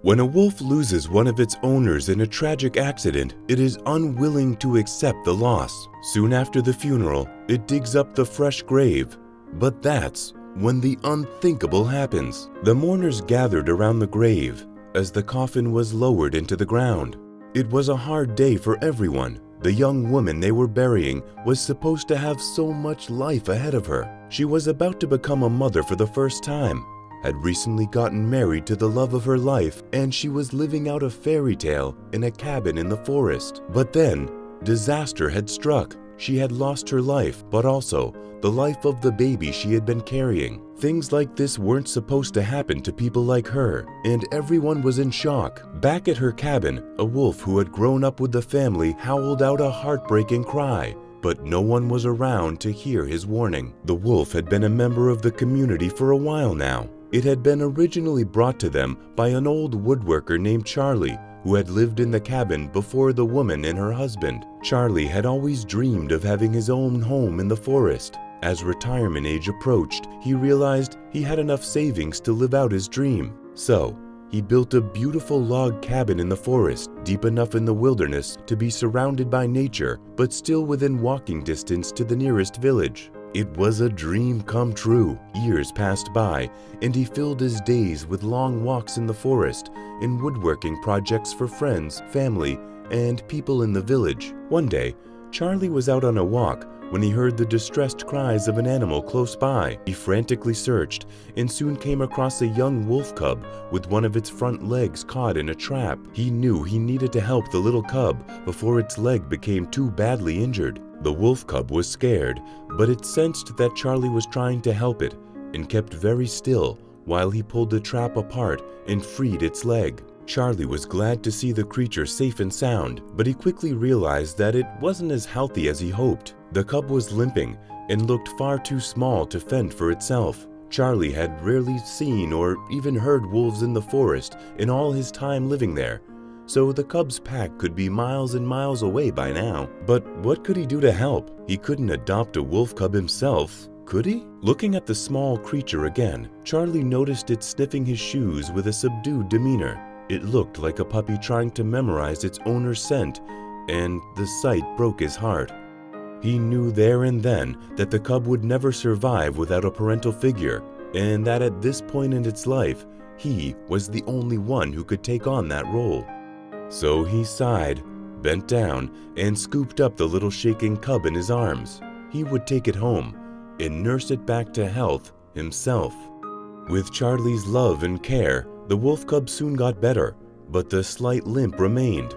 When a wolf loses one of its owners in a tragic accident, it is unwilling to accept the loss. Soon after the funeral, it digs up the fresh grave. But that's when the unthinkable happens. The mourners gathered around the grave as the coffin was lowered into the ground. It was a hard day for everyone. The young woman they were burying was supposed to have so much life ahead of her. She was about to become a mother for the first time, had recently gotten married to the love of her life, and she was living out a fairy tale in a cabin in the forest. But then, disaster had struck. She had lost her life, but also the life of the baby she had been carrying. Things like this weren't supposed to happen to people like her, and everyone was in shock. Back at her cabin, a wolf who had grown up with the family howled out a heartbreaking cry, but no one was around to hear his warning. The wolf had been a member of the community for a while now. It had been originally brought to them by an old woodworker named Charlie, who had lived in the cabin before the woman and her husband. Charlie had always dreamed of having his own home in the forest. As retirement age approached, he realized he had enough savings to live out his dream. So, he built a beautiful log cabin in the forest, deep enough in the wilderness to be surrounded by nature, but still within walking distance to the nearest village. It was a dream come true. Years passed by, and he filled his days with long walks in the forest, in woodworking projects for friends, family, and people in the village. One day, Charlie was out on a walk when he heard the distressed cries of an animal close by. He frantically searched and soon came across a young wolf cub with one of its front legs caught in a trap. He knew he needed to help the little cub before its leg became too badly injured. The wolf cub was scared, but it sensed that Charlie was trying to help it and kept very still while he pulled the trap apart and freed its leg. Charlie was glad to see the creature safe and sound, but he quickly realized that it wasn't as healthy as he hoped. The cub was limping and looked far too small to fend for itself. Charlie had rarely seen or even heard wolves in the forest in all his time living there, so the cub's pack could be miles and miles away by now. But what could he do to help? He couldn't adopt a wolf cub himself, could he? Looking at the small creature again, Charlie noticed it sniffing his shoes with a subdued demeanor. It looked like a puppy trying to memorize its owner's scent, and the sight broke his heart. He knew there and then that the cub would never survive without a parental figure, and that at this point in its life, he was the only one who could take on that role. So he sighed, bent down, and scooped up the little shaking cub in his arms. He would take it home and nurse it back to health himself. With Charlie's love and care, the wolf cub soon got better, but the slight limp remained.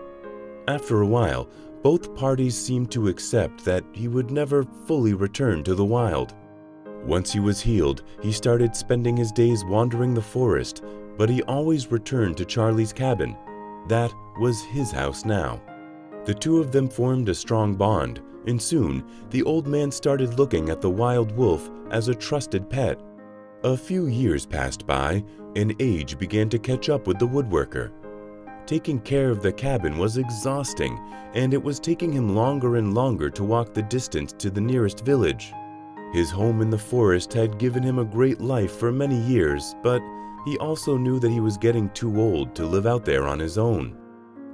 After a while, both parties seemed to accept that he would never fully return to the wild. Once he was healed, he started spending his days wandering the forest, but he always returned to Charlie's cabin. That was his house now. The two of them formed a strong bond, and soon the old man started looking at the wild wolf as a trusted pet. A few years passed by, and age began to catch up with the woodworker. Taking care of the cabin was exhausting, and it was taking him longer and longer to walk the distance to the nearest village. His home in the forest had given him a great life for many years, but he also knew that he was getting too old to live out there on his own.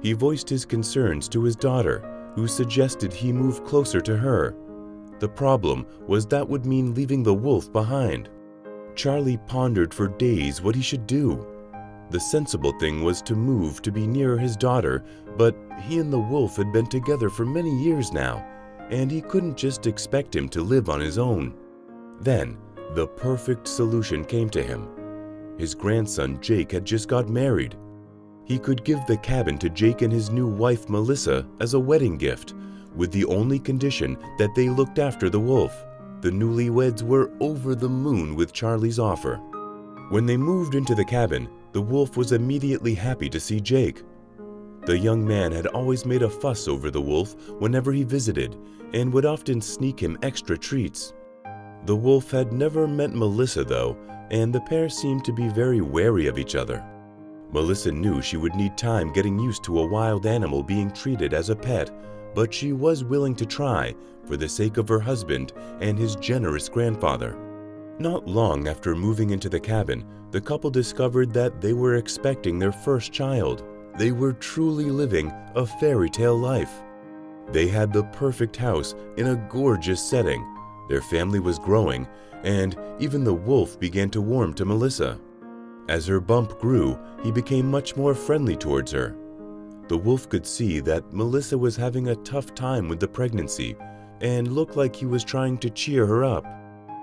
He voiced his concerns to his daughter, who suggested he move closer to her. The problem was that would mean leaving the wolf behind. Charlie pondered for days what he should do. The sensible thing was to move to be near his daughter, but he and the wolf had been together for many years now, and he couldn't just expect him to live on his own. Then, the perfect solution came to him. His grandson Jake had just got married. He could give the cabin to Jake and his new wife Melissa as a wedding gift, with the only condition that they looked after the wolf. The newlyweds were over the moon with Charlie's offer. When they moved into the cabin, the wolf was immediately happy to see Jake. The young man had always made a fuss over the wolf whenever he visited, and would often sneak him extra treats. The wolf had never met Melissa though, and the pair seemed to be very wary of each other. Melissa knew she would need time getting used to a wild animal being treated as a pet, but she was willing to try for the sake of her husband and his generous grandfather. Not long after moving into the cabin, the couple discovered that they were expecting their first child. They were truly living a fairy tale life. They had the perfect house in a gorgeous setting. Their family was growing, and even the wolf began to warm to Melissa. As her bump grew, he became much more friendly towards her. The wolf could see that Melissa was having a tough time with the pregnancy and looked like he was trying to cheer her up.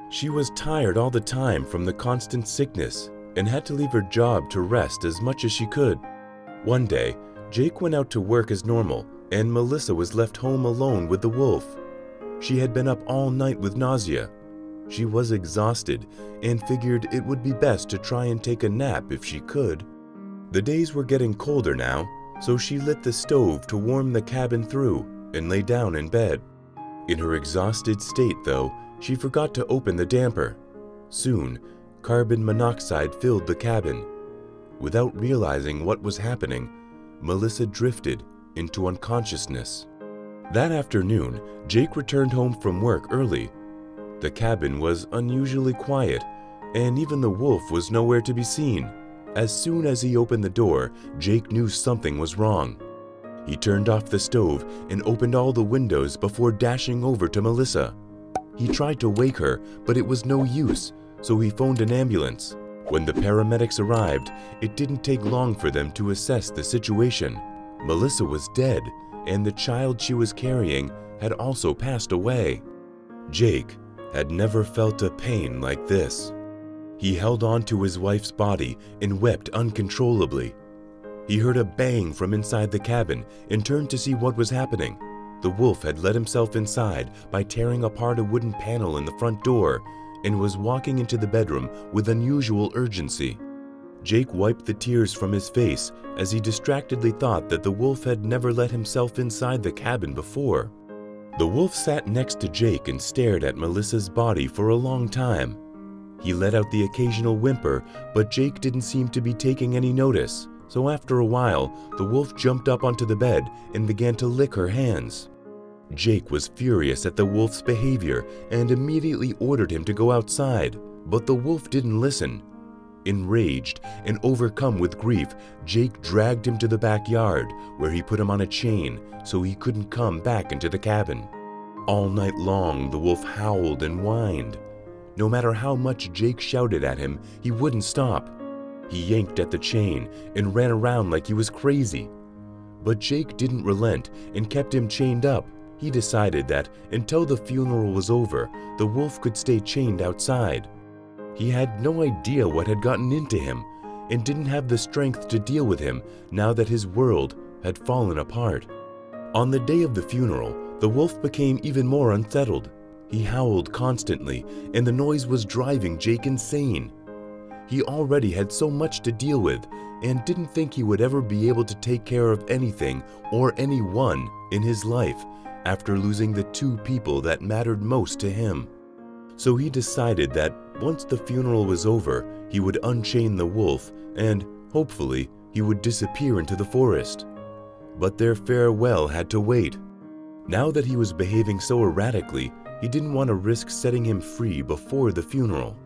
She was tired all the time from the constant sickness and had to leave her job to rest as much as she could. One day, Jake went out to work as normal, and Melissa was left home alone with the wolf. She had been up all night with nausea. She was exhausted and figured it would be best to try and take a nap if she could. The days were getting colder now, so she lit the stove to warm the cabin through and lay down in bed. In her exhausted state, though, she forgot to open the damper. Soon, carbon monoxide filled the cabin. Without realizing what was happening, Melissa drifted into unconsciousness. That afternoon, Jake returned home from work early. The cabin was unusually quiet, and even the wolf was nowhere to be seen. As soon as he opened the door, Jake knew something was wrong. He turned off the stove and opened all the windows before dashing over to Melissa. He tried to wake her, but it was no use, so he phoned an ambulance. When the paramedics arrived, it didn't take long for them to assess the situation. Melissa was dead, and the child she was carrying had also passed away. Jake had never felt a pain like this. He held on to his wife's body and wept uncontrollably. He heard a bang from inside the cabin and turned to see what was happening. The wolf had let himself inside by tearing apart a wooden panel in the front door and was walking into the bedroom with unusual urgency. Jake wiped the tears from his face as he distractedly thought that the wolf had never let himself inside the cabin before. The wolf sat next to Jake and stared at Melissa's body for a long time. He let out the occasional whimper, but Jake didn't seem to be taking any notice, so after a while, the wolf jumped up onto the bed and began to lick her hands. Jake was furious at the wolf's behavior and immediately ordered him to go outside, but the wolf didn't listen. Enraged and overcome with grief, Jake dragged him to the backyard, where he put him on a chain so he couldn't come back into the cabin. All night long, the wolf howled and whined. No matter how much Jake shouted at him, he wouldn't stop. He yanked at the chain and ran around like he was crazy. But Jake didn't relent and kept him chained up. He decided that until the funeral was over, the wolf could stay chained outside. He had no idea what had gotten into him and didn't have the strength to deal with him now that his world had fallen apart. On the day of the funeral, the wolf became even more unsettled. He howled constantly, and the noise was driving Jake insane. He already had so much to deal with and didn't think he would ever be able to take care of anything or anyone in his life after losing the two people that mattered most to him. So he decided that once the funeral was over, he would unchain the wolf and, hopefully, he would disappear into the forest. But their farewell had to wait. Now that he was behaving so erratically, he didn't want to risk setting him free before the funeral.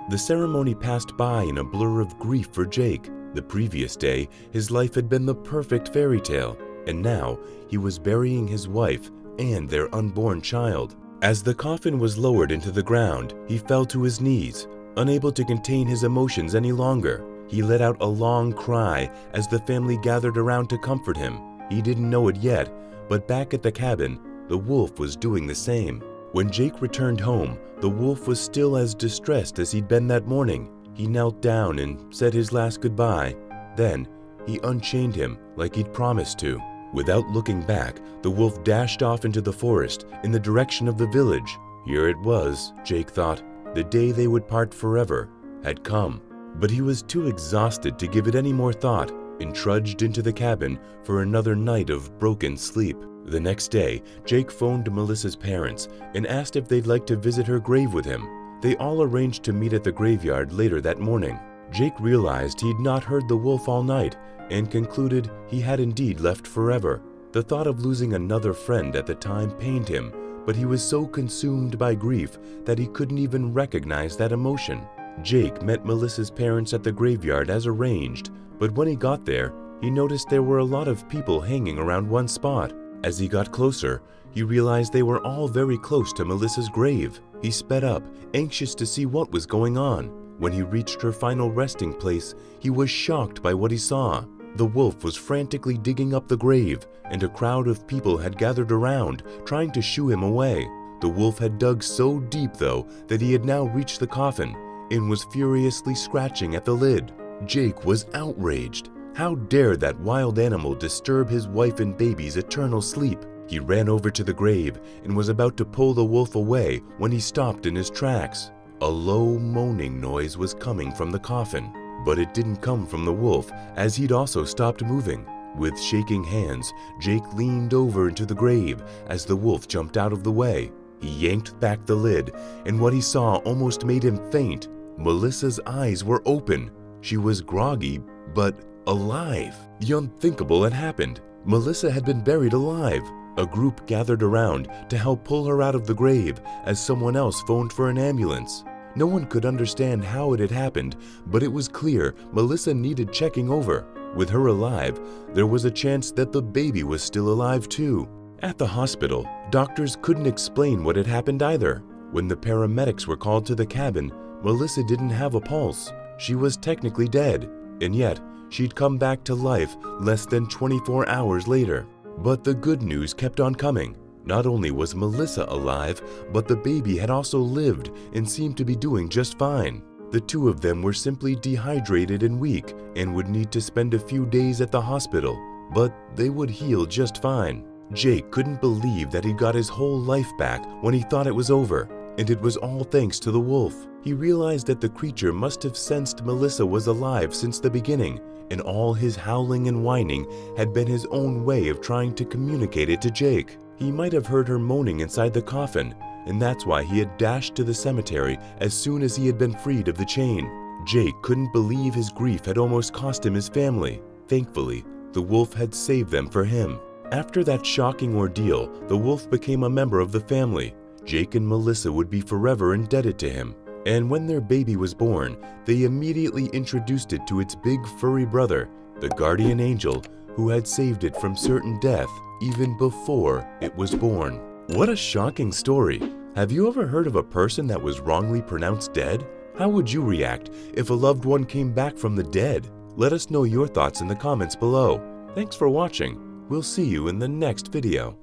The ceremony passed by in a blur of grief for Jake. The previous day, his life had been the perfect fairy tale, and now he was burying his wife and their unborn child. As the coffin was lowered into the ground, he fell to his knees, unable to contain his emotions any longer. He let out a long cry as the family gathered around to comfort him. He didn't know it yet, but back at the cabin, the wolf was doing the same. When Jake returned home, the wolf was still as distressed as he'd been that morning. He knelt down and said his last goodbye. Then, he unchained him like he'd promised to. Without looking back, the wolf dashed off into the forest in the direction of the village. Here it was, Jake thought. The day they would part forever had come. But he was too exhausted to give it any more thought and trudged into the cabin for another night of broken sleep. The next day, Jake phoned Melissa's parents and asked if they'd like to visit her grave with him. They all arranged to meet at the graveyard later that morning. Jake realized he'd not heard the wolf all night and concluded he had indeed left forever. The thought of losing another friend at the time pained him, but he was so consumed by grief that he couldn't even recognize that emotion. Jake met Melissa's parents at the graveyard as arranged, but when he got there, he noticed there were a lot of people hanging around one spot. As he got closer, he realized they were all very close to Melissa's grave. He sped up, anxious to see what was going on. When he reached her final resting place, he was shocked by what he saw. The wolf was frantically digging up the grave, and a crowd of people had gathered around, trying to shoo him away. The wolf had dug so deep, though, that he had now reached the coffin and was furiously scratching at the lid. Jake was outraged. How dare that wild animal disturb his wife and baby's eternal sleep? He ran over to the grave and was about to pull the wolf away when he stopped in his tracks. A low moaning noise was coming from the coffin, but it didn't come from the wolf, as he'd also stopped moving. With shaking hands, Jake leaned over into the grave as the wolf jumped out of the way. He yanked back the lid, and what he saw almost made him faint. Melissa's eyes were open. She was groggy, but alive. The unthinkable had happened. Melissa had been buried alive. A group gathered around to help pull her out of the grave as someone else phoned for an ambulance. No one could understand how it had happened, but it was clear Melissa needed checking over. With her alive, there was a chance that the baby was still alive too. At the hospital, doctors couldn't explain what had happened either. When the paramedics were called to the cabin, Melissa didn't have a pulse. She was technically dead, and yet she'd come back to life less than 24 hours later. But the good news kept on coming. Not only was Melissa alive, but the baby had also lived and seemed to be doing just fine. The two of them were simply dehydrated and weak and would need to spend a few days at the hospital, but they would heal just fine. Jake couldn't believe that he got his whole life back when he thought it was over, and it was all thanks to the wolf. He realized that the creature must have sensed Melissa was alive since the beginning, and all his howling and whining had been his own way of trying to communicate it to Jake. He might have heard her moaning inside the coffin, and that's why he had dashed to the cemetery as soon as he had been freed of the chain. Jake couldn't believe his grief had almost cost him his family. Thankfully, the wolf had saved them for him. After that shocking ordeal, the wolf became a member of the family. Jake and Melissa would be forever indebted to him. And when their baby was born, they immediately introduced it to its big furry brother, the guardian angel, who had saved it from certain death even before it was born. What a shocking story! Have you ever heard of a person that was wrongly pronounced dead? How would you react if a loved one came back from the dead? Let us know your thoughts in the comments below. Thanks for watching. We'll see you in the next video.